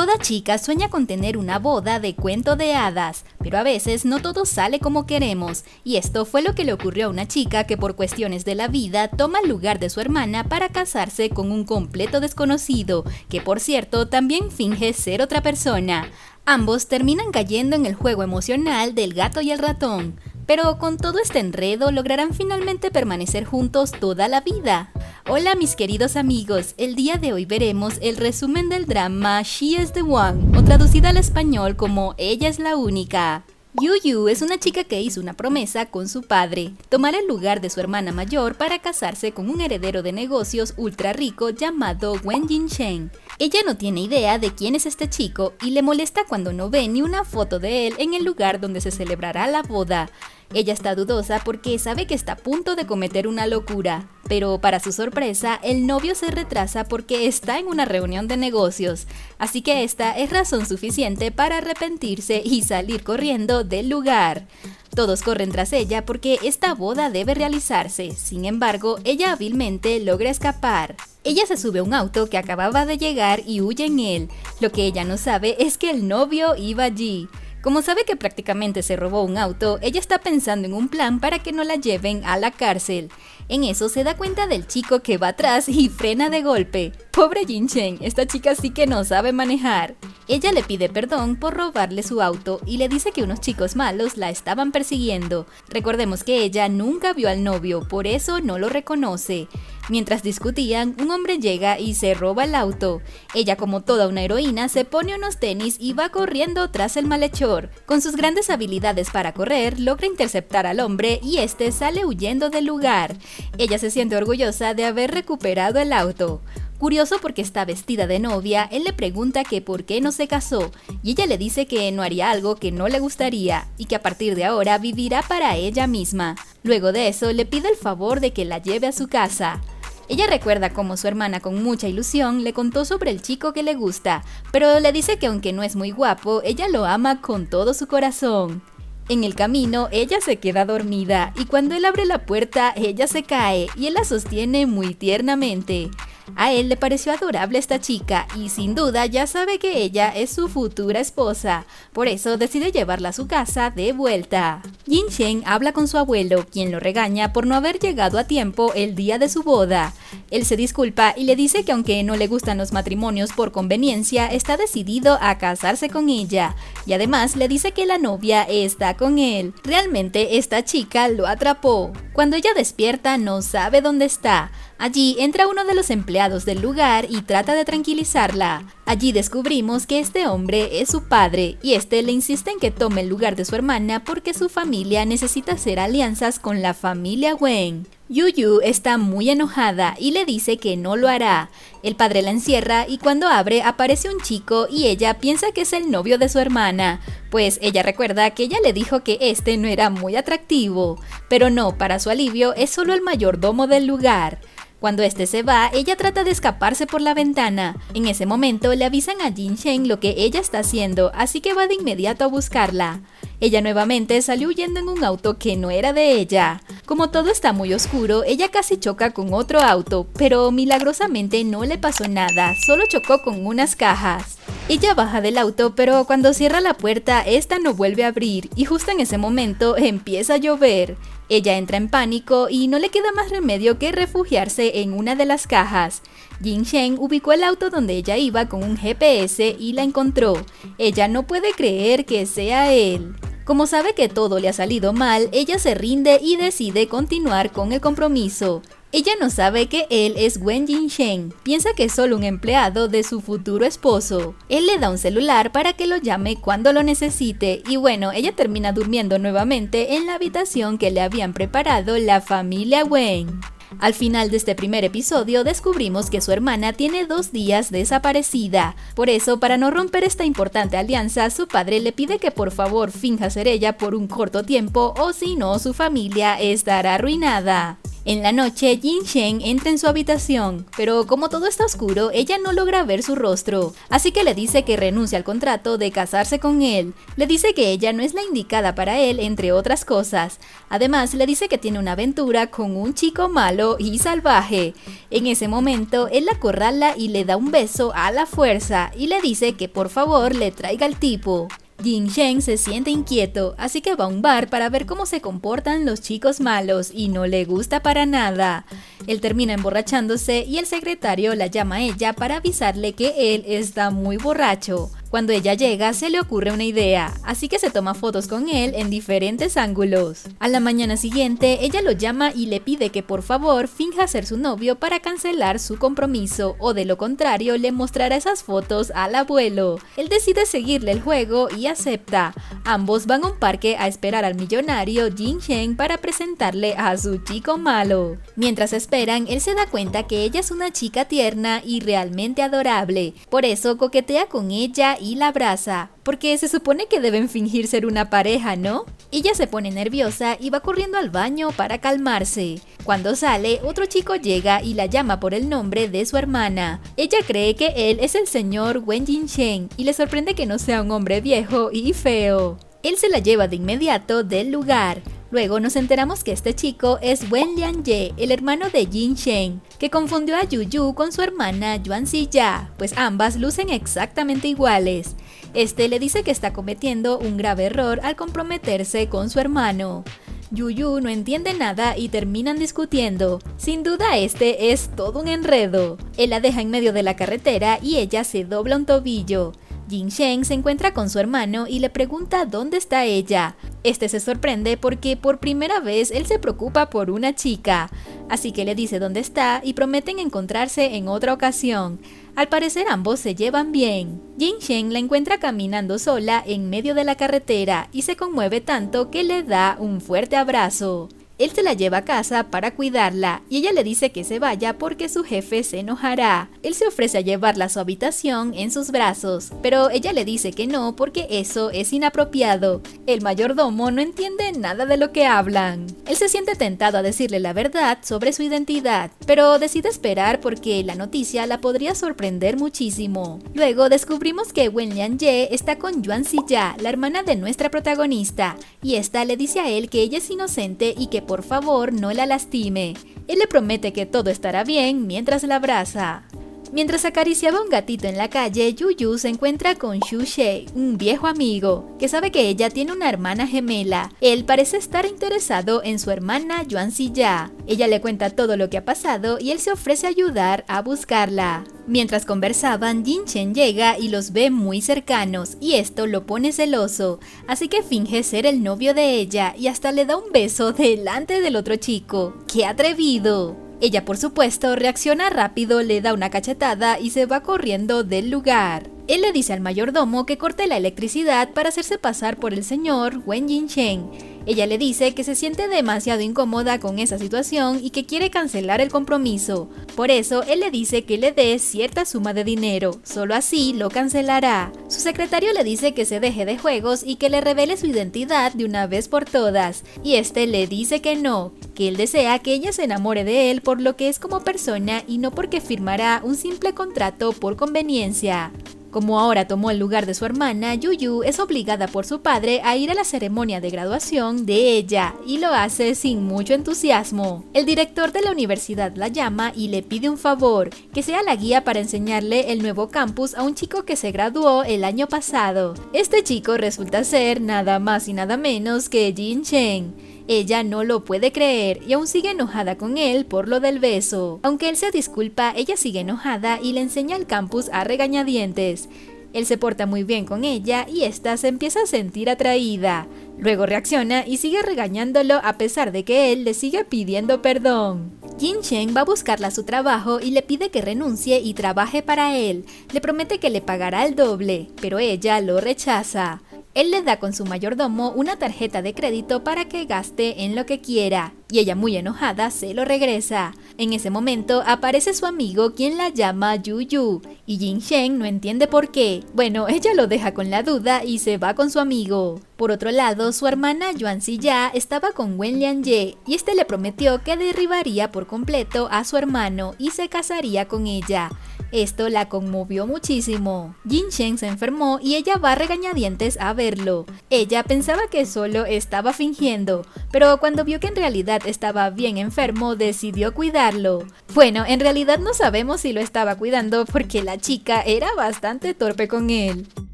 Toda chica sueña con tener una boda de cuento de hadas, pero a veces no todo sale como queremos, y esto fue lo que le ocurrió a una chica que por cuestiones de la vida toma el lugar de su hermana para casarse con un completo desconocido, que por cierto también finge ser otra persona. Ambos terminan cayendo en el juego emocional del gato y el ratón, pero con todo este enredo lograrán finalmente permanecer juntos toda la vida. Hola mis queridos amigos, el día de hoy veremos el resumen del drama She is the One, o traducida al español como Ella es la única. Yu es una chica que hizo una promesa con su padre, tomar el lugar de su hermana mayor para casarse con un heredero de negocios ultra rico llamado Wen Jinsheng. Ella no tiene idea de quién es este chico y le molesta cuando no ve ni una foto de él en el lugar donde se celebrará la boda. Ella está dudosa porque sabe que está a punto de cometer una locura, pero para su sorpresa, el novio se retrasa porque está en una reunión de negocios, así que esta es razón suficiente para arrepentirse y salir corriendo del lugar. Todos corren tras ella porque esta boda debe realizarse, sin embargo, ella hábilmente logra escapar. Ella se sube a un auto que acababa de llegar y huye en él. Lo que ella no sabe es que el novio iba allí. Como sabe que prácticamente se robó un auto, ella está pensando en un plan para que no la lleven a la cárcel. En eso se da cuenta del chico que va atrás y frena de golpe. Pobre Jinsheng, esta chica sí que no sabe manejar. Ella le pide perdón por robarle su auto y le dice que unos chicos malos la estaban persiguiendo. Recordemos que ella nunca vio al novio, por eso no lo reconoce. Mientras discutían, un hombre llega y se roba el auto. Ella, como toda una heroína, se pone unos tenis y va corriendo tras el malhechor. Con sus grandes habilidades para correr, logra interceptar al hombre y este sale huyendo del lugar. Ella se siente orgullosa de haber recuperado el auto. Curioso porque está vestida de novia, él le pregunta que por qué no se casó, y ella le dice que no haría algo que no le gustaría, y que a partir de ahora vivirá para ella misma. Luego de eso, le pide el favor de que la lleve a su casa. Ella recuerda cómo su hermana con mucha ilusión le contó sobre el chico que le gusta, pero le dice que aunque no es muy guapo, ella lo ama con todo su corazón. En el camino, ella se queda dormida, y cuando él abre la puerta, ella se cae, y él la sostiene muy tiernamente. A él le pareció adorable esta chica y sin duda ya sabe que ella es su futura esposa, por eso decide llevarla a su casa de vuelta. Jinsheng habla con su abuelo, quien lo regaña por no haber llegado a tiempo el día de su boda. Él se disculpa y le dice que aunque no le gustan los matrimonios por conveniencia, está decidido a casarse con ella, y además le dice que la novia está con él. Realmente esta chica lo atrapó. Cuando ella despierta no sabe dónde está. Allí entra uno de los empleados del lugar y trata de tranquilizarla. Allí descubrimos que este hombre es su padre y este le insiste en que tome el lugar de su hermana porque su familia necesita hacer alianzas con la familia Wen. Yu está muy enojada y le dice que no lo hará. El padre la encierra y cuando abre aparece un chico y ella piensa que es el novio de su hermana, pues ella recuerda que ella le dijo que este no era muy atractivo, pero no, para su alivio es solo el mayordomo del lugar. Cuando este se va, ella trata de escaparse por la ventana. En ese momento le avisan a Jinsheng lo que ella está haciendo, así que va de inmediato a buscarla. Ella nuevamente salió huyendo en un auto que no era de ella. Como todo está muy oscuro, ella casi choca con otro auto, pero milagrosamente no le pasó nada, solo chocó con unas cajas. Ella baja del auto, pero cuando cierra la puerta, esta no vuelve a abrir y justo en ese momento empieza a llover. Ella entra en pánico y no le queda más remedio que refugiarse en una de las cajas. Jinsheng ubicó el auto donde ella iba con un GPS y la encontró. Ella no puede creer que sea él. Como sabe que todo le ha salido mal, ella se rinde y decide continuar con el compromiso. Ella no sabe que él es Wen Jinsheng, piensa que es solo un empleado de su futuro esposo. Él le da un celular para que lo llame cuando lo necesite y bueno, ella termina durmiendo nuevamente en la habitación que le habían preparado la familia Wen. Al final de este primer episodio descubrimos que su hermana tiene 2 días desaparecida. Por eso, para no romper esta importante alianza, su padre le pide que por favor finja ser ella por un corto tiempo o si no, su familia estará arruinada. En la noche, Jin Shen entra en su habitación, pero como todo está oscuro, ella no logra ver su rostro, así que le dice que renuncia al contrato de casarse con él. Le dice que ella no es la indicada para él, entre otras cosas. Además, le dice que tiene una aventura con un chico malo y salvaje. En ese momento, él la acorrala y le da un beso a la fuerza y le dice que por favor le traiga al tipo. Jin Shen se siente inquieto, así que va a un bar para ver cómo se comportan los chicos malos y no le gusta para nada. Él termina emborrachándose y el secretario la llama a ella para avisarle que él está muy borracho. Cuando ella llega, se le ocurre una idea, así que se toma fotos con él en diferentes ángulos. A la mañana siguiente, ella lo llama y le pide que por favor finja ser su novio para cancelar su compromiso, o de lo contrario le mostrará esas fotos al abuelo. Él decide seguirle el juego y acepta. Ambos van a un parque a esperar al millonario Jin Shen para presentarle a su chico malo. Mientras esperan, él se da cuenta que ella es una chica tierna y realmente adorable. Por eso coquetea con ella y la abraza, porque se supone que deben fingir ser una pareja, ¿no? Ella se pone nerviosa y va corriendo al baño para calmarse. Cuando sale, otro chico llega y la llama por el nombre de su hermana. Ella cree que él es el señor Wen Jinshen y le sorprende que no sea un hombre viejo y feo. Él se la lleva de inmediato del lugar. Luego nos enteramos que este chico es Wen Lianye, el hermano de Jin Shen, que confundió a Yu con su hermana Yuan Ziya, pues ambas lucen exactamente iguales. Este le dice que está cometiendo un grave error al comprometerse con su hermano. Yu no entiende nada y terminan discutiendo. Sin duda este es todo un enredo. Él la deja en medio de la carretera y ella se dobla un tobillo. Jin Shen se encuentra con su hermano y le pregunta dónde está ella. Este se sorprende porque por primera vez él se preocupa por una chica, así que le dice dónde está y prometen encontrarse en otra ocasión. Al parecer ambos se llevan bien. Jin Shen la encuentra caminando sola en medio de la carretera y se conmueve tanto que le da un fuerte abrazo. Él se la lleva a casa para cuidarla y ella le dice que se vaya porque su jefe se enojará. Él se ofrece a llevarla a su habitación en sus brazos, pero ella le dice que no porque eso es inapropiado. El mayordomo no entiende nada de lo que hablan. Él se siente tentado a decirle la verdad sobre su identidad, pero decide esperar porque la noticia la podría sorprender muchísimo. Luego descubrimos que Wen Lianye está con Yuan Ziya, la hermana de nuestra protagonista, y esta le dice a él que ella es inocente y que por favor no la lastime. Él le promete que todo estará bien mientras la abraza. Mientras acariciaba un gatito en la calle, Yu se encuentra con Xu She, un viejo amigo, que sabe que ella tiene una hermana gemela. Él parece estar interesado en su hermana Yuan Ziya. Ella le cuenta todo lo que ha pasado y él se ofrece a ayudar a buscarla. Mientras conversaban, Jin Shen llega y los ve muy cercanos, y esto lo pone celoso, así que finge ser el novio de ella y hasta le da un beso delante del otro chico. ¡Qué atrevido! Ella, por supuesto, reacciona rápido, le da una cachetada y se va corriendo del lugar. Él le dice al mayordomo que corte la electricidad para hacerse pasar por el señor Wen Jinshen. Ella le dice que se siente demasiado incómoda con esa situación y que quiere cancelar el compromiso. Por eso, él le dice que le dé cierta suma de dinero, solo así lo cancelará. Su secretario le dice que se deje de juegos y que le revele su identidad de una vez por todas, y este le dice que no, que él desea que ella se enamore de él por lo que es como persona y no porque firmará un simple contrato por conveniencia. Como ahora tomó el lugar de su hermana, Yu es obligada por su padre a ir a la ceremonia de graduación de ella y lo hace sin mucho entusiasmo. El director de la universidad la llama y le pide un favor, que sea la guía para enseñarle el nuevo campus a un chico que se graduó el año pasado. Este chico resulta ser nada más y nada menos que Jin Shen. Ella no lo puede creer y aún sigue enojada con él por lo del beso. Aunque él se disculpa, ella sigue enojada y le enseña el campus a regañadientes. Él se porta muy bien con ella y esta se empieza a sentir atraída. Luego reacciona y sigue regañándolo a pesar de que él le sigue pidiendo perdón. Jin Shen va a buscarla a su trabajo y le pide que renuncie y trabaje para él. Le promete que le pagará el doble, pero ella lo rechaza. Él le da con su mayordomo una tarjeta de crédito para que gaste en lo que quiera, y ella muy enojada se lo regresa. En ese momento aparece su amigo quien la llama Yuyu, y Jin Shen no entiende por qué. Bueno, ella lo deja con la duda y se va con su amigo. Por otro lado, su hermana Yuan Ziya estaba con Wen Lianye, y este le prometió que derribaría por completo a su hermano y se casaría con ella. Esto la conmovió muchísimo. Jin Shen se enfermó y ella va a regañadientes a verlo. Ella pensaba que solo estaba fingiendo, pero cuando vio que en realidad estaba bien enfermo, decidió cuidarlo. Bueno, en realidad no sabemos si lo estaba cuidando porque la chica era bastante torpe con él.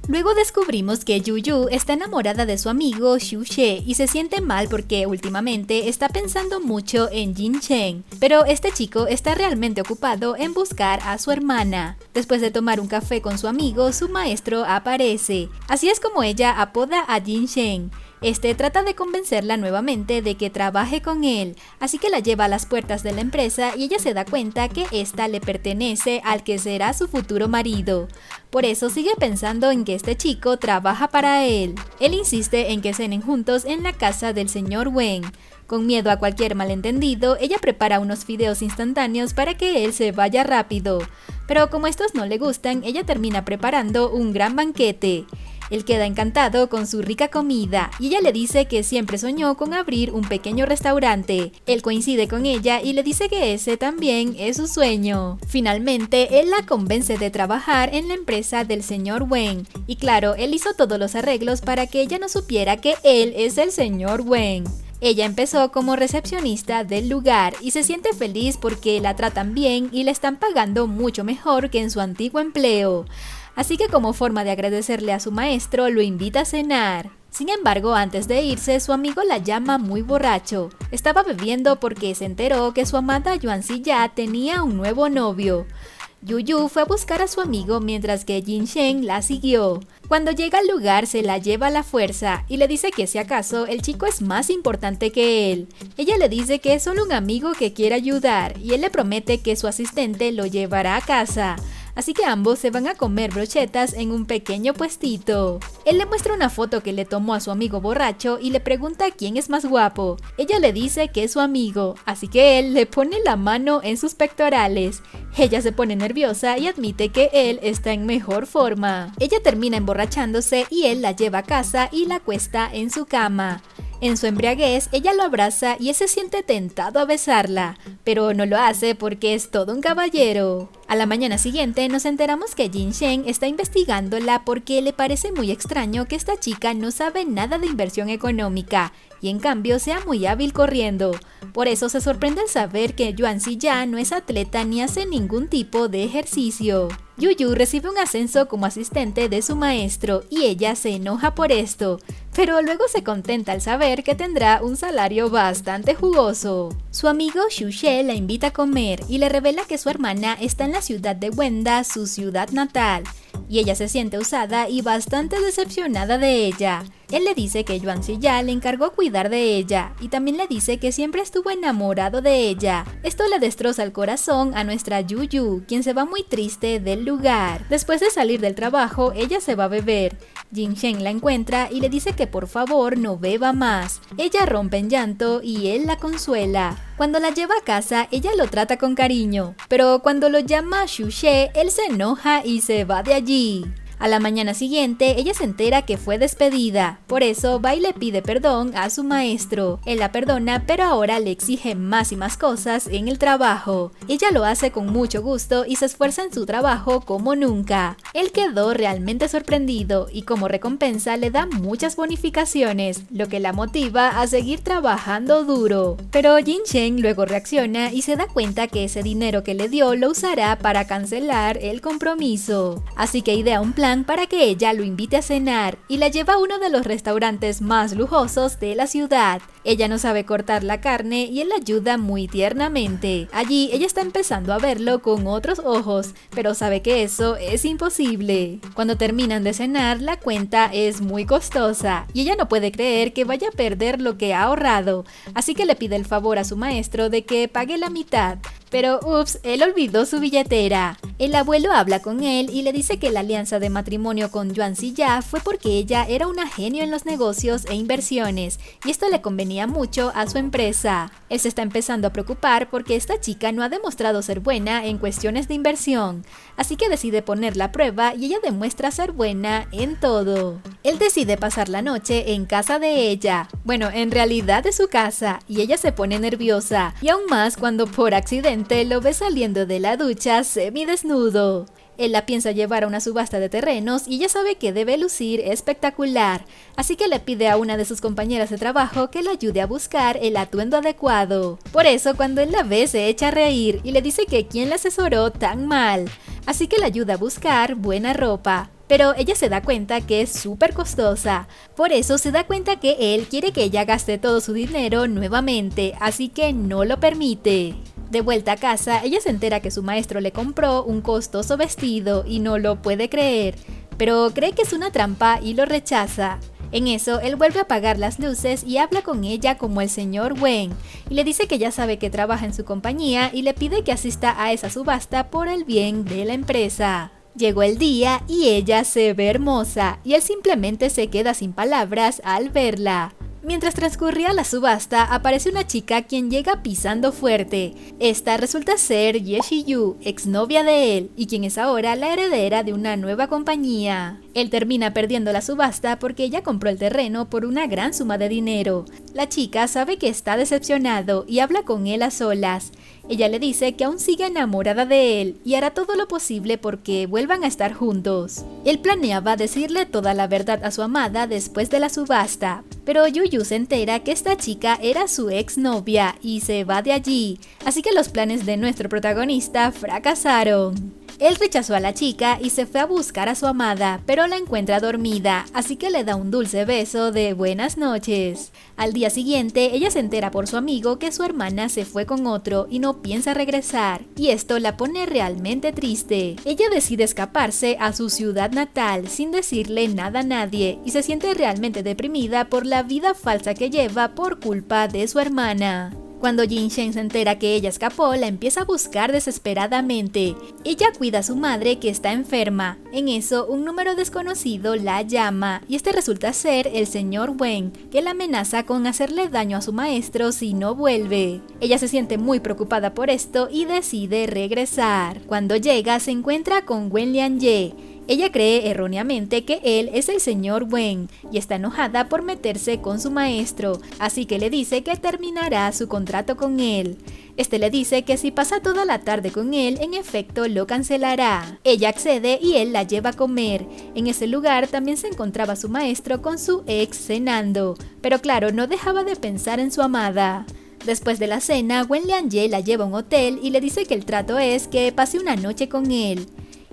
Luego descubrimos que Yuyu está enamorada de su amigo Xu She y se siente mal porque últimamente está pensando mucho en Jin Shen, pero este chico está realmente ocupado en buscar a su hermana. Después de tomar un café con su amigo, su maestro aparece. Así es como ella apoda a Jin Shen. Este trata de convencerla nuevamente de que trabaje con él, así que la lleva a las puertas de la empresa y ella se da cuenta que esta le pertenece al que será su futuro marido. Por eso sigue pensando en que este chico trabaja para él. Él insiste en que cenen juntos en la casa del señor Wen. Con miedo a cualquier malentendido, ella prepara unos fideos instantáneos para que él se vaya rápido. Pero como estos no le gustan, ella termina preparando un gran banquete. Él queda encantado con su rica comida y ella le dice que siempre soñó con abrir un pequeño restaurante. Él coincide con ella y le dice que ese también es su sueño. Finalmente, él la convence de trabajar en la empresa del señor Wen. Y claro, él hizo todos los arreglos para que ella no supiera que él es el señor Wen. Ella empezó como recepcionista del lugar y se siente feliz porque la tratan bien y le están pagando mucho mejor que en su antiguo empleo. Así que como forma de agradecerle a su maestro, lo invita a cenar. Sin embargo, antes de irse, su amigo la llama muy borracho. Estaba bebiendo porque se enteró que su amada Yuan Ziya tenía un nuevo novio. Yuyu fue a buscar a su amigo mientras que Jin Shen la siguió. Cuando llega al lugar se la lleva a la fuerza y le dice que si acaso el chico es más importante que él. Ella le dice que es solo un amigo que quiere ayudar y él le promete que su asistente lo llevará a casa. Así que ambos se van a comer brochetas en un pequeño puestito. Él le muestra una foto que le tomó a su amigo borracho y le pregunta quién es más guapo. Ella le dice que es su amigo, así que él le pone la mano en sus pectorales. Ella se pone nerviosa y admite que él está en mejor forma. Ella termina emborrachándose y él la lleva a casa y la acuesta en su cama. En su embriaguez, ella lo abraza y él se siente tentado a besarla, pero no lo hace porque es todo un caballero. A la mañana siguiente nos enteramos que Jin Shen está investigándola porque le parece muy extraño que esta chica no sabe nada de inversión económica y en cambio sea muy hábil corriendo. Por eso se sorprende al saber que Yuan Ziya no es atleta ni hace ningún tipo de ejercicio. Yuyu recibe un ascenso como asistente de su maestro y ella se enoja por esto, pero luego se contenta al saber que tendrá un salario bastante jugoso. Su amigo Xu She la invita a comer y le revela que su hermana está en la ciudad de Wenda, su ciudad natal, y ella se siente usada y bastante decepcionada de ella. Él le dice que Yuan Ziya le encargó cuidar de ella y también le dice que siempre estuvo enamorado de ella. Esto le destroza el corazón a nuestra Yuyu, quien se va muy triste del lugar. Después de salir del trabajo, ella se va a beber. Jin Shen la encuentra y le dice que por favor no beba más. Ella rompe en llanto y él la consuela. Cuando la lleva a casa, ella lo trata con cariño, pero cuando lo llama Xu She, él se enoja y se va de allí. A la mañana siguiente, ella se entera que fue despedida, por eso va y le pide perdón a su maestro. Él la perdona, pero ahora le exige más y más cosas en el trabajo. Ella lo hace con mucho gusto y se esfuerza en su trabajo como nunca. Él quedó realmente sorprendido y como recompensa le da muchas bonificaciones, lo que la motiva a seguir trabajando duro. Pero Jin Shen luego reacciona y se da cuenta que ese dinero que le dio lo usará para cancelar el compromiso. Así que idea un plan para que ella lo invite a cenar y la lleva a uno de los restaurantes más lujosos de la ciudad. Ella no sabe cortar la carne y él la ayuda muy tiernamente. Allí ella está empezando a verlo con otros ojos, pero sabe que eso es imposible. Cuando terminan de cenar, la cuenta es muy costosa y ella no puede creer que vaya a perder lo que ha ahorrado, así que le pide el favor a su maestro de que pague la mitad. Pero ups, él olvidó su billetera. El abuelo habla con él y le dice que la alianza de matrimonio con Yuan Ziya fue porque ella era una genio en los negocios e inversiones, y esto le convenía mucho a su empresa. Él se está empezando a preocupar porque esta chica no ha demostrado ser buena en cuestiones de inversión, así que decide ponerla a prueba y ella demuestra ser buena en todo. Él decide pasar la noche en casa de ella, bueno, en realidad de su casa, y ella se pone nerviosa, y aún más cuando por accidente lo ve saliendo de la ducha semidesnudo. Él la piensa llevar a una subasta de terrenos y ella sabe que debe lucir espectacular, así que le pide a una de sus compañeras de trabajo que le ayude a buscar el atuendo adecuado. Por eso cuando él la ve se echa a reír y le dice que quién la asesoró tan mal, así que le ayuda a buscar buena ropa. Pero ella se da cuenta que es súper costosa, por eso se da cuenta que él quiere que ella gaste todo su dinero nuevamente, así que no lo permite. De vuelta a casa, ella se entera que su maestro le compró un costoso vestido y no lo puede creer, pero cree que es una trampa y lo rechaza. En eso, él vuelve a apagar las luces y habla con ella como el señor Wen, y le dice que ya sabe que trabaja en su compañía y le pide que asista a esa subasta por el bien de la empresa. Llegó el día y ella se ve hermosa, y él simplemente se queda sin palabras al verla. Mientras transcurría la subasta, aparece una chica quien llega pisando fuerte. Esta resulta ser Ye Shiyu, exnovia de él, y quien es ahora la heredera de una nueva compañía. Él termina perdiendo la subasta porque ella compró el terreno por una gran suma de dinero. La chica sabe que está decepcionado y habla con él a solas. Ella le dice que aún sigue enamorada de él y hará todo lo posible porque vuelvan a estar juntos. Él planeaba decirle toda la verdad a su amada después de la subasta, pero Yuyu se entera que esta chica era su exnovia y se va de allí, así que los planes de nuestro protagonista fracasaron. Él rechazó a la chica y se fue a buscar a su amada, pero la encuentra dormida, así que le da un dulce beso de buenas noches. Al día siguiente, ella se entera por su amigo que su hermana se fue con otro y no piensa regresar, y esto la pone realmente triste. Ella decide escaparse a su ciudad natal sin decirle nada a nadie, y se siente realmente deprimida por la vida falsa que lleva por culpa de su hermana. Cuando Jin Shen se entera que ella escapó, la empieza a buscar desesperadamente. Ella cuida a su madre que está enferma. En eso, un número desconocido la llama, y este resulta ser el señor Wen, que la amenaza con hacerle daño a su maestro si no vuelve. Ella se siente muy preocupada por esto y decide regresar. Cuando llega, se encuentra con Wen Lianye. Ella cree erróneamente que él es el señor Wen y está enojada por meterse con su maestro, así que le dice que terminará su contrato con él. Este le dice que si pasa toda la tarde con él, en efecto lo cancelará. Ella accede y él la lleva a comer. En ese lugar también se encontraba su maestro con su ex cenando, pero claro, no dejaba de pensar en su amada. Después de la cena, Wen Lianye la lleva a un hotel y le dice que el trato es que pase una noche con él.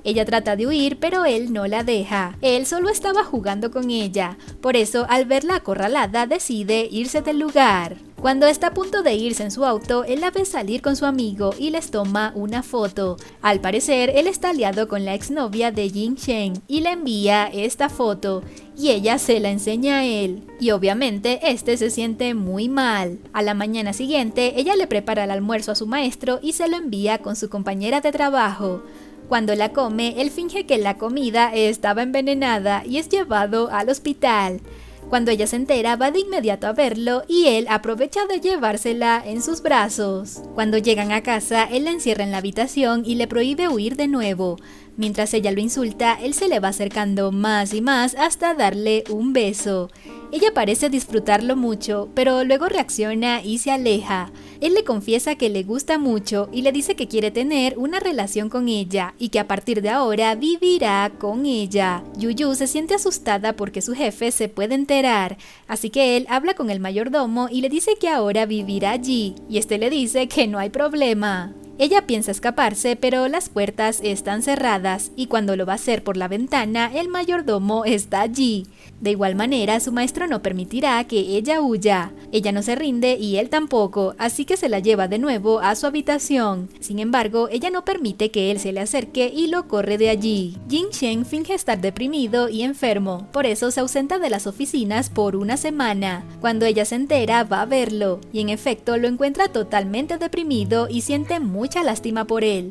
Ella trata de huir, pero él no la deja. Él solo estaba jugando con ella. Por eso, al verla acorralada, decide irse del lugar. Cuando está a punto de irse en su auto, él la ve salir con su amigo y les toma una foto. Al parecer, él está aliado con la exnovia de Jin Shen y le envía esta foto, y ella se la enseña a él. Y obviamente, este se siente muy mal. A la mañana siguiente, ella le prepara el almuerzo a su maestro y se lo envía con su compañera de trabajo. Cuando la come, él finge que la comida estaba envenenada y es llevado al hospital. Cuando ella se entera, va de inmediato a verlo y él aprovecha de llevársela en sus brazos. Cuando llegan a casa, él la encierra en la habitación y le prohíbe huir de nuevo. Mientras ella lo insulta, él se le va acercando más y más hasta darle un beso. Ella parece disfrutarlo mucho, pero luego reacciona y se aleja. Él le confiesa que le gusta mucho y le dice que quiere tener una relación con ella y que a partir de ahora vivirá con ella. Yuyu se siente asustada porque su jefe se puede enterar, así que él habla con el mayordomo y le dice que ahora vivirá allí, y este le dice que no hay problema. Ella piensa escaparse, pero las puertas están cerradas y cuando lo va a hacer por la ventana, el mayordomo está allí. De igual manera, su maestro no permitirá que ella huya. Ella no se rinde y él tampoco, así que se la lleva de nuevo a su habitación. Sin embargo, ella no permite que él se le acerque y lo corre de allí. Jin Shen finge estar deprimido y enfermo, por eso se ausenta de las oficinas por una semana. Cuando ella se entera, va a verlo, y en efecto lo encuentra totalmente deprimido y siente muy mucha lástima por él.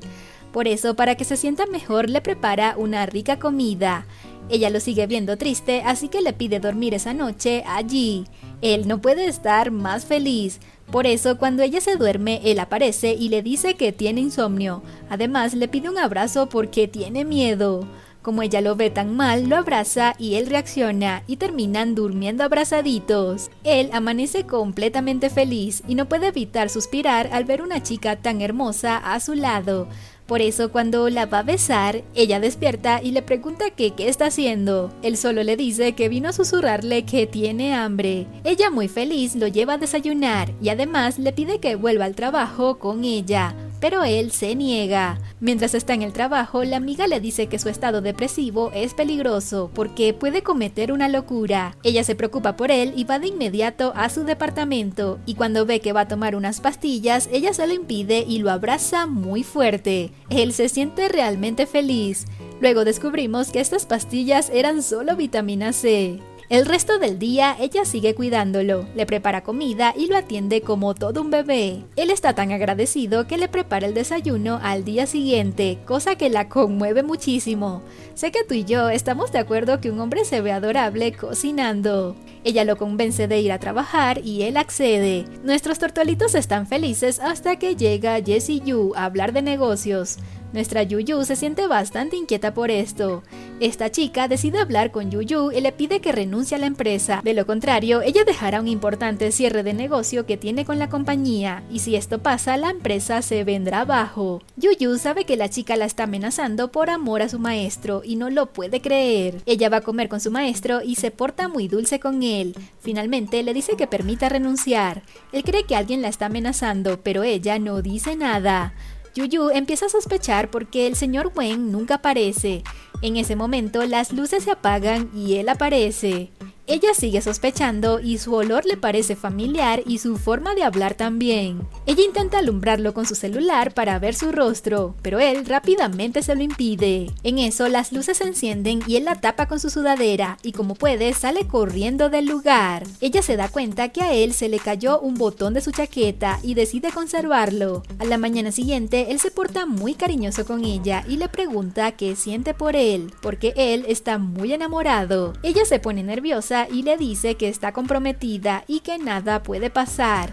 Por eso, para que se sienta mejor, le prepara una rica comida. Ella lo sigue viendo triste, así que le pide dormir esa noche allí. Él no puede estar más feliz. Por eso, cuando ella se duerme, él aparece y le dice que tiene insomnio. Además, le pide un abrazo porque tiene miedo. Como ella lo ve tan mal, lo abraza y él reacciona y terminan durmiendo abrazaditos. Él amanece completamente feliz y no puede evitar suspirar al ver una chica tan hermosa a su lado. Por eso cuando la va a besar, ella despierta y le pregunta que qué está haciendo. Él solo le dice que vino a susurrarle que tiene hambre. Ella muy feliz lo lleva a desayunar y además le pide que vuelva al trabajo con ella. Pero él se niega. Mientras está en el trabajo, la amiga le dice que su estado depresivo es peligroso porque puede cometer una locura. Ella se preocupa por él y va de inmediato a su departamento. Y cuando ve que va a tomar unas pastillas, ella se lo impide y lo abraza muy fuerte. Él se siente realmente feliz. Luego descubrimos que estas pastillas eran solo vitamina C. El resto del día ella sigue cuidándolo, le prepara comida y lo atiende como todo un bebé. Él está tan agradecido que le prepara el desayuno al día siguiente, cosa que la conmueve muchísimo. Sé que tú y yo estamos de acuerdo que un hombre se ve adorable cocinando. Ella lo convence de ir a trabajar y él accede. Nuestros tortolitos están felices hasta que llega Jessie Yu a hablar de negocios. Nuestra Yuyu se siente bastante inquieta por esto. Esta chica decide hablar con Yuyu y le pide que renuncie a la empresa. De lo contrario, ella dejará un importante cierre de negocio que tiene con la compañía, y si esto pasa, la empresa se vendrá abajo. Yuyu sabe que la chica la está amenazando por amor a su maestro y no lo puede creer. Ella va a comer con su maestro y se porta muy dulce con él. Finalmente le dice que permita renunciar. Él cree que alguien la está amenazando, pero ella no dice nada. Yuyu empieza a sospechar porque el señor Wen nunca aparece. En ese momento las luces se apagan y él aparece. Ella sigue sospechando y su olor le parece familiar y su forma de hablar también. Ella intenta alumbrarlo con su celular para ver su rostro, pero él rápidamente se lo impide. En eso las luces se encienden y él la tapa con su sudadera y como puede sale corriendo del lugar. Ella se da cuenta que a él se le cayó un botón de su chaqueta y decide conservarlo. A la mañana siguiente él se porta muy cariñoso con ella y le pregunta qué siente por él, porque él está muy enamorado. Ella se pone nerviosa y le dice que está comprometida y que nada puede pasar.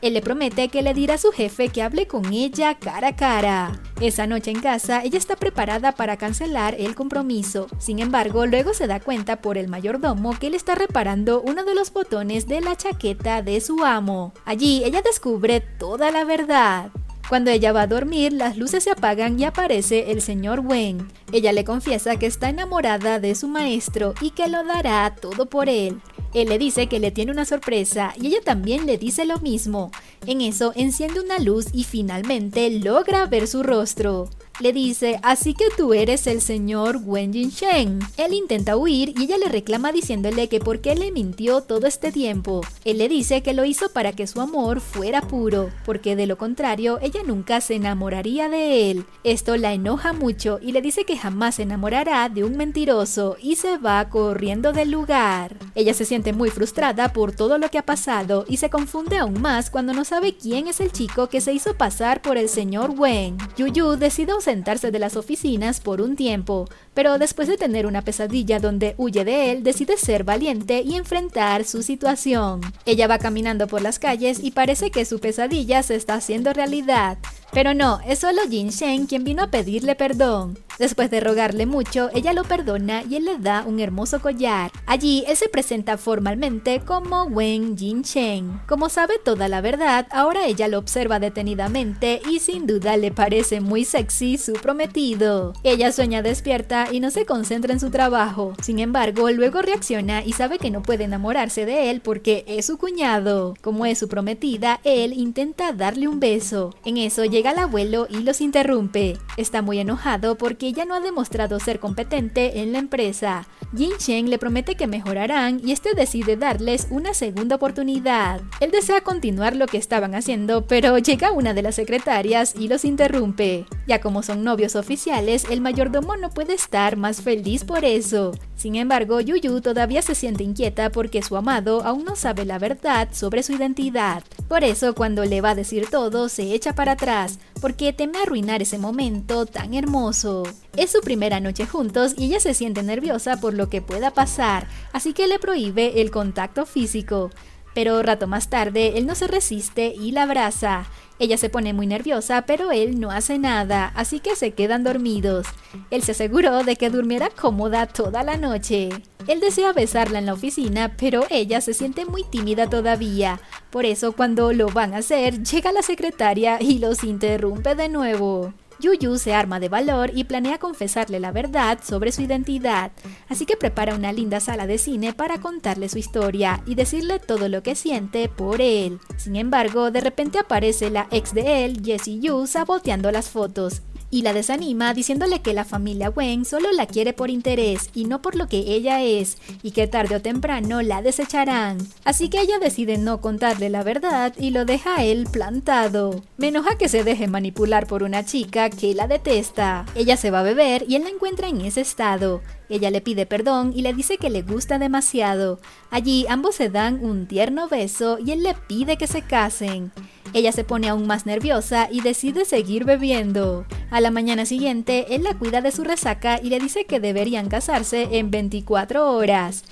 Él le promete que le dirá a su jefe que hable con ella cara a cara. Esa noche en casa, ella está preparada para cancelar el compromiso. Sin embargo, luego se da cuenta por el mayordomo que él está reparando uno de los botones de la chaqueta de su amo. Allí, ella descubre toda la verdad. Cuando ella va a dormir, las luces se apagan y aparece el señor Wen. Ella le confiesa que está enamorada de su maestro y que lo dará todo por él. Él le dice que le tiene una sorpresa y ella también le dice lo mismo. En eso enciende una luz y finalmente logra ver su rostro. Le dice, así que tú eres el señor Wen Jinsheng. Él intenta huir y ella le reclama diciéndole que por qué le mintió todo este tiempo. Él le dice que lo hizo para que su amor fuera puro, porque de lo contrario ella nunca se enamoraría de él. Esto la enoja mucho y le dice que jamás se enamorará de un mentiroso y se va corriendo del lugar. Ella se siente muy frustrada por todo lo que ha pasado y se confunde aún más cuando no sabe quién es el chico que se hizo pasar por el señor Wen. Yuyu decide ausentarse de las oficinas por un tiempo, pero después de tener una pesadilla donde huye de él, decide ser valiente y enfrentar su situación. Ella va caminando por las calles y parece que su pesadilla se está haciendo realidad. Pero no, es solo Jinsheng quien vino a pedirle perdón. Después de rogarle mucho, ella lo perdona y él le da un hermoso collar. Allí, él se presenta formalmente como Wen Jinsheng. Como sabe toda la verdad, ahora ella lo observa detenidamente y sin duda le parece muy sexy su prometido. Ella sueña despierta y no se concentra en su trabajo. Sin embargo, luego reacciona y sabe que no puede enamorarse de él porque es su cuñado. Como es su prometida, él intenta darle un beso. En eso llega el abuelo y los interrumpe. Está muy enojado porque ella no ha demostrado ser competente en la empresa. Jinsheng le promete que mejorarán y este decide darles una segunda oportunidad. Él desea continuar lo que estaban haciendo, pero llega una de las secretarias y los interrumpe. Ya como son novios oficiales, el mayordomo no puede estar más feliz por eso. Sin embargo, Yuyu todavía se siente inquieta porque su amado aún no sabe la verdad sobre su identidad. Por eso, cuando le va a decir todo, se echa para atrás, porque teme arruinar ese momento tan hermoso. Es su primera noche juntos y ella se siente nerviosa por lo que pueda pasar, así que le prohíbe el contacto físico. Pero rato más tarde, él no se resiste y la abraza. Ella se pone muy nerviosa, pero él no hace nada, así que se quedan dormidos. Él se aseguró de que durmiera cómoda toda la noche. Él desea besarla en la oficina, pero ella se siente muy tímida todavía. Por eso, cuando lo van a hacer, llega la secretaria y los interrumpe de nuevo. Yuyu se arma de valor y planea confesarle la verdad sobre su identidad, así que prepara una linda sala de cine para contarle su historia y decirle todo lo que siente por él. Sin embargo, de repente aparece la ex de él, Jessie Yu, saboteando las fotos y la desanima diciéndole que la familia Wen solo la quiere por interés y no por lo que ella es, y que tarde o temprano la desecharán. Así que ella decide no contarle la verdad y lo deja a él plantado. Me enoja que se deje manipular por una chica que la detesta. Ella se va a beber y él la encuentra en ese estado. Ella le pide perdón y le dice que le gusta demasiado. Allí ambos se dan un tierno beso y él le pide que se casen. Ella se pone aún más nerviosa y decide seguir bebiendo. A la mañana siguiente, él la cuida de su resaca y le dice que deberían casarse en 24 horas.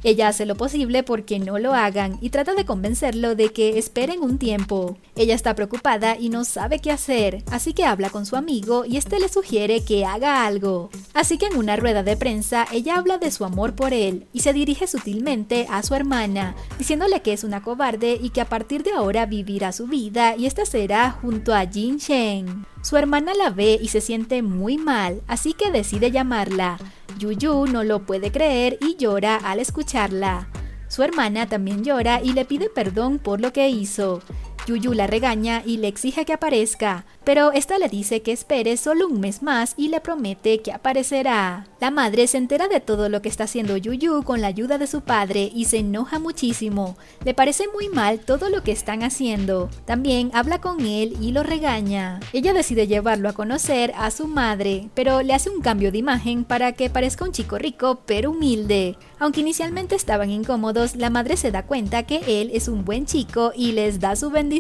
Ella hace lo posible porque no lo hagan y trata de convencerlo de que esperen un tiempo. Ella está preocupada y no sabe qué hacer, así que habla con su amigo y este le sugiere que haga algo. Así que en una rueda de prensa, ella habla de su amor por él y se dirige sutilmente a su hermana, diciéndole que es una cobarde y que a partir de ahora vivirá su vida y esta será junto a Jin Shen. Su hermana la ve y se siente muy mal, así que decide llamarla. Yuyu no lo puede creer y llora al escucharla. Su hermana también llora y le pide perdón por lo que hizo. Yuyu la regaña y le exige que aparezca, pero esta le dice que espere solo un mes más y le promete que aparecerá. La madre se entera de todo lo que está haciendo Yuyu con la ayuda de su padre y se enoja muchísimo. Le parece muy mal todo lo que están haciendo. También habla con él y lo regaña. Ella decide llevarlo a conocer a su madre, pero le hace un cambio de imagen para que parezca un chico rico pero humilde. Aunque inicialmente estaban incómodos, la madre se da cuenta que él es un buen chico y les da su bendición.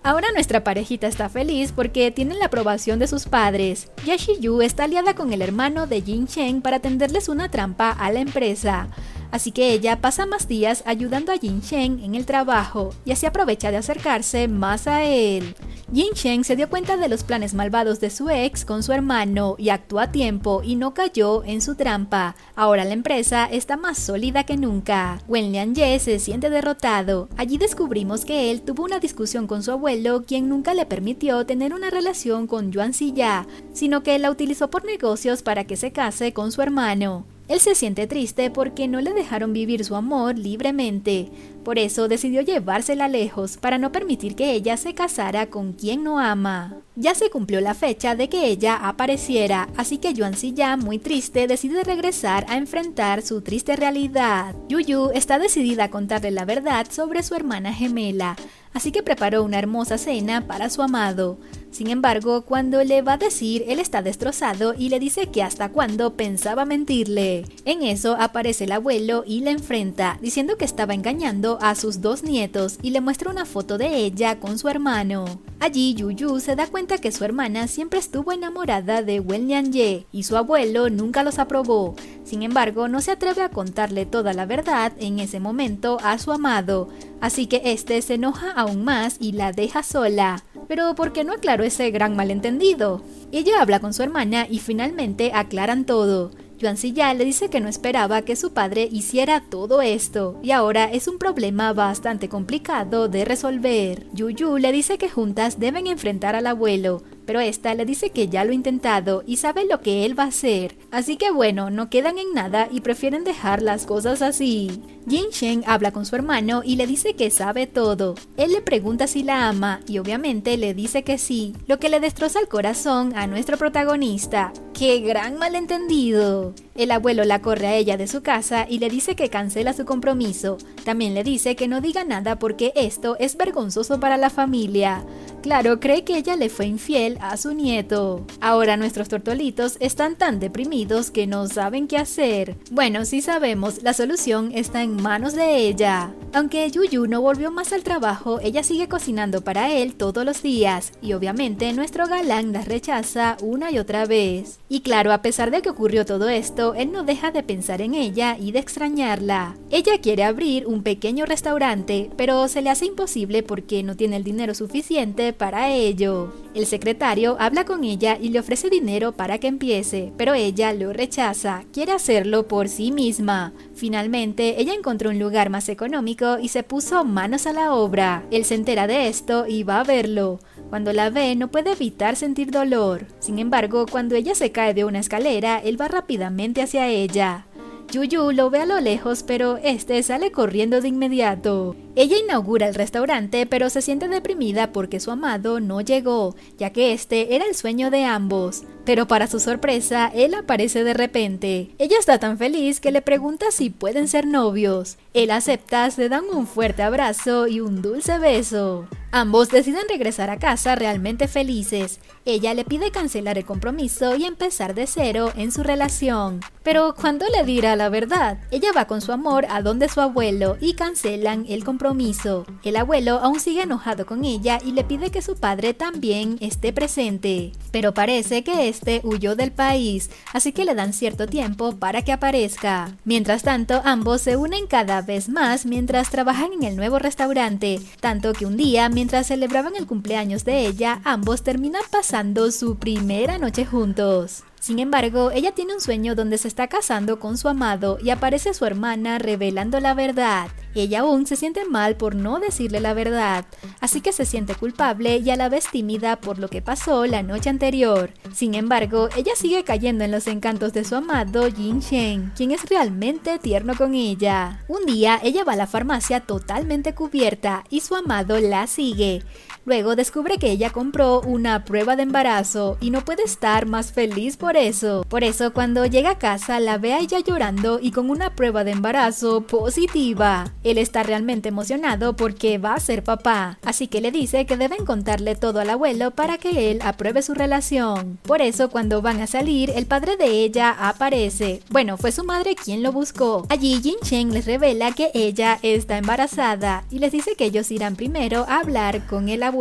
Ahora nuestra parejita está feliz porque tienen la aprobación de sus padres. Jessie Yu está aliada con el hermano de Jin Shen para tenderles una trampa a la empresa. Así que ella pasa más días ayudando a Jin Shen en el trabajo y así aprovecha de acercarse más a él. Jin Shen se dio cuenta de los planes malvados de su ex con su hermano y actuó a tiempo y no cayó en su trampa. Ahora la empresa está más sólida que nunca. Wen Lianye se siente derrotado. Allí descubrimos que él tuvo una discusión con su abuelo, quien nunca le permitió tener una relación con Yuan Ziya, sino que la utilizó por negocios para que se case con su hermano. Él se siente triste porque no le dejaron vivir su amor libremente. Por eso decidió llevársela lejos para no permitir que ella se casara con quien no ama. Ya se cumplió la fecha de que ella apareciera, así que Yuan Ziya, muy triste, decide regresar a enfrentar su triste realidad. Yuyu está decidida a contarle la verdad sobre su hermana gemela, así que preparó una hermosa cena para su amado. Sin embargo, cuando le va a decir, él está destrozado y le dice que hasta cuándo pensaba mentirle. En eso aparece el abuelo y la enfrenta, diciendo que estaba engañando a sus dos nietos y le muestra una foto de ella con su hermano. Allí Yuyu se da cuenta que su hermana siempre estuvo enamorada de Wen Lianye y su abuelo nunca los aprobó. Sin embargo, no se atreve a contarle toda la verdad en ese momento a su amado, así que este se enoja aún más y la deja sola. Pero ¿por qué no aclaró ese gran malentendido? Ella habla con su hermana y finalmente aclaran todo. Yuan Ziya le dice que no esperaba que su padre hiciera todo esto y ahora es un problema bastante complicado de resolver. Yuyu le dice que juntas deben enfrentar al abuelo, pero esta le dice que ya lo ha intentado y sabe lo que él va a hacer. Así que bueno, no quedan en nada y prefieren dejar las cosas así. Jin Shen habla con su hermano y le dice que sabe todo. Él le pregunta si la ama y obviamente le dice que sí, lo que le destroza el corazón a nuestro protagonista. ¡Qué gran malentendido! El abuelo la corre a ella de su casa y le dice que cancela su compromiso. También le dice que no diga nada porque esto es vergonzoso para la familia. Claro, cree que ella le fue infiel a su nieto. Ahora nuestros tortolitos están tan deprimidos que no saben qué hacer. Bueno, sí sabemos, la solución está en manos de ella. Aunque Yuyu no volvió más al trabajo, ella sigue cocinando para él todos los días. Y obviamente nuestro galán la rechaza una y otra vez. Y claro, a pesar de que ocurrió todo esto, él no deja de pensar en ella y de extrañarla. Ella quiere abrir un pequeño restaurante, pero se le hace imposible porque no tiene el dinero suficiente para ello. El secretario habla con ella y le ofrece dinero para que empiece, pero ella lo rechaza, quiere hacerlo por sí misma. Finalmente, ella encontró un lugar más económico y se puso manos a la obra. Él se entera de esto y va a verlo. Cuando la ve, no puede evitar sentir dolor. Sin embargo, cuando ella se cae de una escalera, él va rápidamente hacia ella. Yuyu lo ve a lo lejos, pero este sale corriendo de inmediato. Ella inaugura el restaurante, pero se siente deprimida porque su amado no llegó, ya que este era el sueño de ambos. Pero para su sorpresa, él aparece de repente. Ella está tan feliz que le pregunta si pueden ser novios. Él acepta, se dan un fuerte abrazo y un dulce beso. Ambos deciden regresar a casa realmente felices. Ella le pide cancelar el compromiso y empezar de cero en su relación. Pero ¿cuándo le dirá la verdad? Ella va con su amor a donde su abuelo y cancelan el compromiso. El abuelo aún sigue enojado con ella y le pide que su padre también esté presente. Pero parece que este huyó del país, así que le dan cierto tiempo para que aparezca. Mientras tanto, ambos se unen cada vez más mientras trabajan en el nuevo restaurante, tanto que un día, mientras celebraban el cumpleaños de ella, ambos terminan pasando su primera noche juntos. Sin embargo, ella tiene un sueño donde se está casando con su amado y aparece su hermana revelando la verdad. Ella aún se siente mal por no decirle la verdad, así que se siente culpable y a la vez tímida por lo que pasó la noche anterior. Sin embargo, ella sigue cayendo en los encantos de su amado Jin Shen, quien es realmente tierno con ella. Un día, ella va a la farmacia totalmente cubierta y su amado la sigue. Luego descubre que ella compró una prueba de embarazo y no puede estar más feliz por eso. Por eso cuando llega a casa la ve a ella llorando y con una prueba de embarazo positiva. Él está realmente emocionado porque va a ser papá, así que le dice que deben contarle todo al abuelo para que él apruebe su relación. Por eso cuando van a salir, el padre de ella aparece. Bueno, fue su madre quien lo buscó. Allí Jin Shen les revela que ella está embarazada y les dice que ellos irán primero a hablar con el abuelo.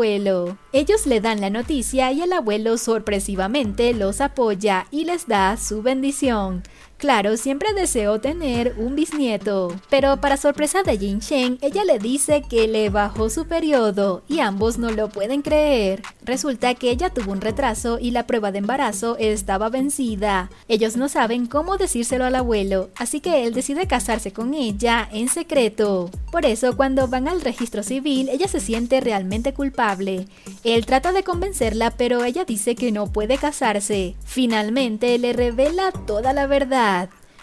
Ellos le dan la noticia y el abuelo sorpresivamente los apoya y les da su bendición. Claro, siempre deseó tener un bisnieto, pero para sorpresa de Jin Shen, ella le dice que le bajó su periodo y ambos no lo pueden creer. Resulta que ella tuvo un retraso y la prueba de embarazo estaba vencida. Ellos no saben cómo decírselo al abuelo, así que él decide casarse con ella en secreto. Por eso, cuando van al registro civil, ella se siente realmente culpable. Él trata de convencerla, pero ella dice que no puede casarse. Finalmente, le revela toda la verdad.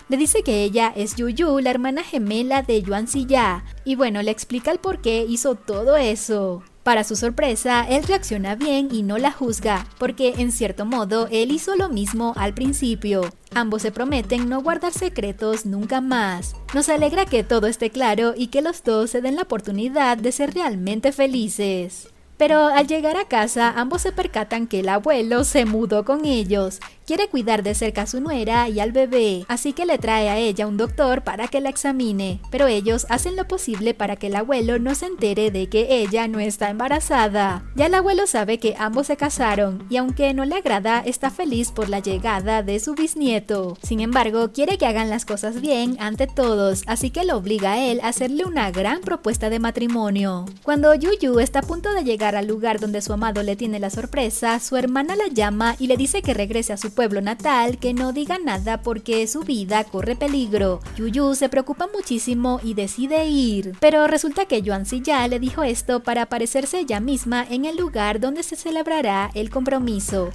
Le dice que ella es Yuyu, la hermana gemela de Yuan Ziya, y bueno, le explica el por qué hizo todo eso. Para su sorpresa, él reacciona bien y no la juzga, porque en cierto modo él hizo lo mismo al principio. Ambos se prometen no guardar secretos nunca más. Nos alegra que todo esté claro y que los dos se den la oportunidad de ser realmente felices. Pero al llegar a casa, ambos se percatan que el abuelo se mudó con ellos. Quiere cuidar de cerca a su nuera y al bebé, así que le trae a ella un doctor para que la examine. Pero ellos hacen lo posible para que el abuelo no se entere de que ella no está embarazada. Ya el abuelo sabe que ambos se casaron y aunque no le agrada, está feliz por la llegada de su bisnieto. Sin embargo, quiere que hagan las cosas bien ante todos, así que lo obliga a él a hacerle una gran propuesta de matrimonio. Cuando Yuyu está a punto de llegar al lugar donde su amado le tiene la sorpresa, su hermana la llama y le dice que regrese a su pueblo natal, que no diga nada porque su vida corre peligro. Yuyu se preocupa muchísimo y decide ir, pero resulta que Yuan Ziya le dijo esto para aparecerse ella misma en el lugar donde se celebrará el compromiso.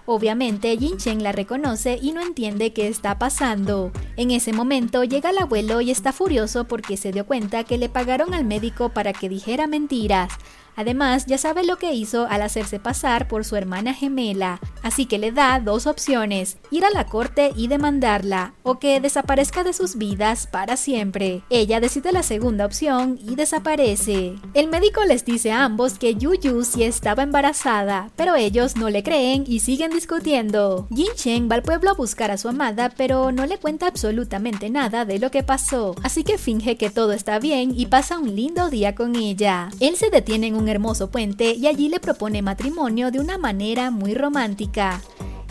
Obviamente Jin Shen la reconoce y no entiende qué está pasando. En ese momento llega el abuelo y está furioso porque se dio cuenta que le pagaron al médico para que dijera mentiras. Además, ya sabe lo que hizo al hacerse pasar por su hermana gemela, así que le da dos opciones: ir a la corte y demandarla, o que desaparezca de sus vidas para siempre. Ella decide la segunda opción y desaparece. El médico les dice a ambos que Yu sí estaba embarazada, pero ellos no le creen y siguen discutiendo. Jin Chen va al pueblo a buscar a su amada, pero no le cuenta absolutamente nada de lo que pasó, así que finge que todo está bien y pasa un lindo día con ella. Él se detiene en un hermoso puente y allí le propone matrimonio de una manera muy romántica.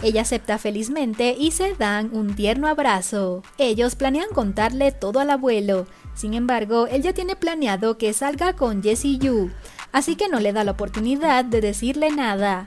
Ella acepta felizmente y se dan un tierno abrazo. Ellos planean contarle todo al abuelo. Sin embargo, él ya tiene planeado que salga con Jessie Yu, así que no le da la oportunidad de decirle nada.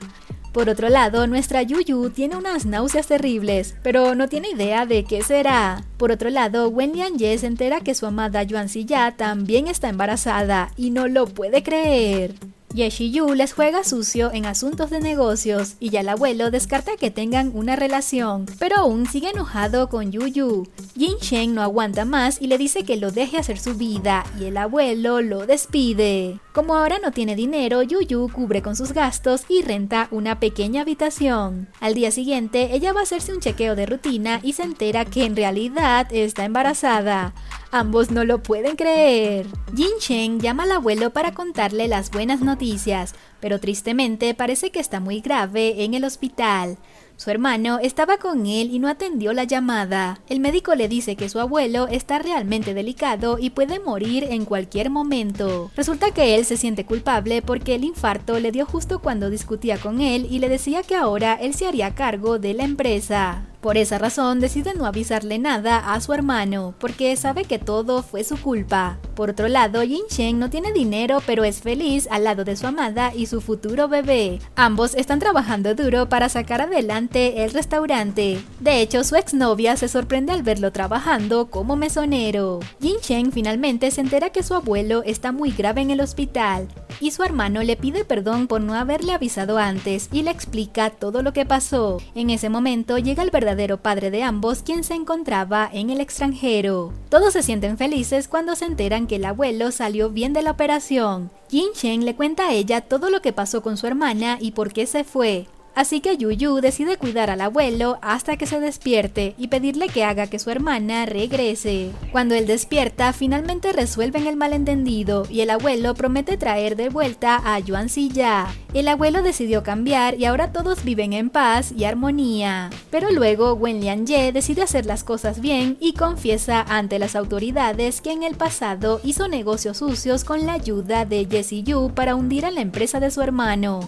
Por otro lado, nuestra Yu tiene unas náuseas terribles, pero no tiene idea de qué será. Por otro lado, Wen Lianye se entera que su amada Yuan Ziya también está embarazada y no lo puede creer. Jessie Yu les juega sucio en asuntos de negocios y ya el abuelo descarta que tengan una relación, pero aún sigue enojado con Yu. Jin Chen no aguanta más y le dice que lo deje hacer su vida y el abuelo lo despide. Como ahora no tiene dinero, Yu cubre con sus gastos y renta una pequeña habitación. Al día siguiente, ella va a hacerse un chequeo de rutina y se entera que en realidad está embarazada. Ambos no lo pueden creer. Jin Chen llama al abuelo para contarle las buenas noticias, pero tristemente parece que está muy grave en el hospital. Su hermano estaba con él y no atendió la llamada. El médico le dice que su abuelo está realmente delicado y puede morir en cualquier momento. Resulta que él se siente culpable porque el infarto le dio justo cuando discutía con él y le decía que ahora él se haría cargo de la empresa. Por esa razón decide no avisarle nada a su hermano, porque sabe que todo fue su culpa. Por otro lado, Jin Chen no tiene dinero, pero es feliz al lado de su amada y su futuro bebé. Ambos están trabajando duro para sacar adelante el restaurante. De hecho, su exnovia se sorprende al verlo trabajando como mesonero. Jin Chen finalmente se entera que su abuelo está muy grave en el hospital, y su hermano le pide perdón por no haberle avisado antes y le explica todo lo que pasó. En ese momento llega el verdadero padre de ambos, quien se encontraba en el extranjero. Todos se sienten felices cuando se enteran que el abuelo salió bien de la operación. Jin Chen le cuenta a ella todo lo que pasó con su hermana y por qué se fue. Así que Yu decide cuidar al abuelo hasta que se despierte y pedirle que haga que su hermana regrese. Cuando él despierta, finalmente resuelven el malentendido y el abuelo promete traer de vuelta a Yuan Ziya. El abuelo decidió cambiar y ahora todos viven en paz y armonía. Pero luego Wen Lianye decide hacer las cosas bien y confiesa ante las autoridades que en el pasado hizo negocios sucios con la ayuda de Jessie Yu para hundir a la empresa de su hermano.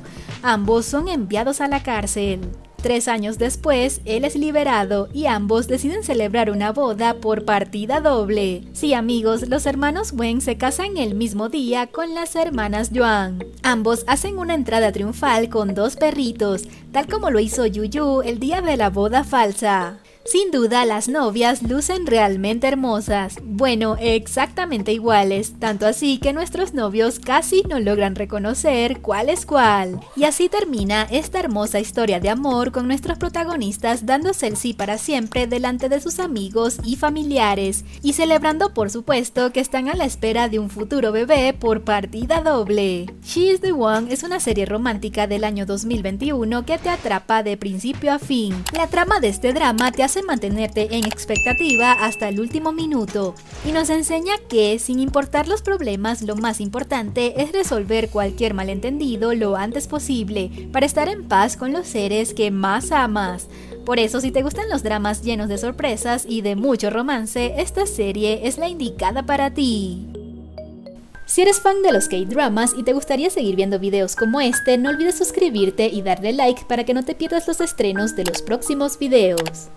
Ambos son enviados a la cárcel. 3 años después, él es liberado y ambos deciden celebrar una boda por partida doble. Sí, amigos, los hermanos Wen se casan el mismo día con las hermanas Yuan. Ambos hacen una entrada triunfal con 2 perritos, tal como lo hizo Yu el día de la boda falsa. Sin duda, las novias lucen realmente hermosas. Bueno, exactamente iguales, tanto así que nuestros novios casi no logran reconocer cuál es cuál. Y así termina esta hermosa historia de amor con nuestros protagonistas dándose el sí para siempre delante de sus amigos y familiares, y celebrando por supuesto que están a la espera de un futuro bebé por partida doble. She is the One es una serie romántica del año 2021 que te atrapa de principio a fin. La trama de este drama te hace mantenerte en expectativa hasta el último minuto y nos enseña que, sin importar los problemas, lo más importante es resolver cualquier malentendido lo antes posible para estar en paz con los seres que más amas. Por eso, si te gustan los dramas llenos de sorpresas y de mucho romance, esta serie es la indicada para ti. Si eres fan de los K-dramas y te gustaría seguir viendo videos como este, no olvides suscribirte y darle like para que no te pierdas los estrenos de los próximos videos.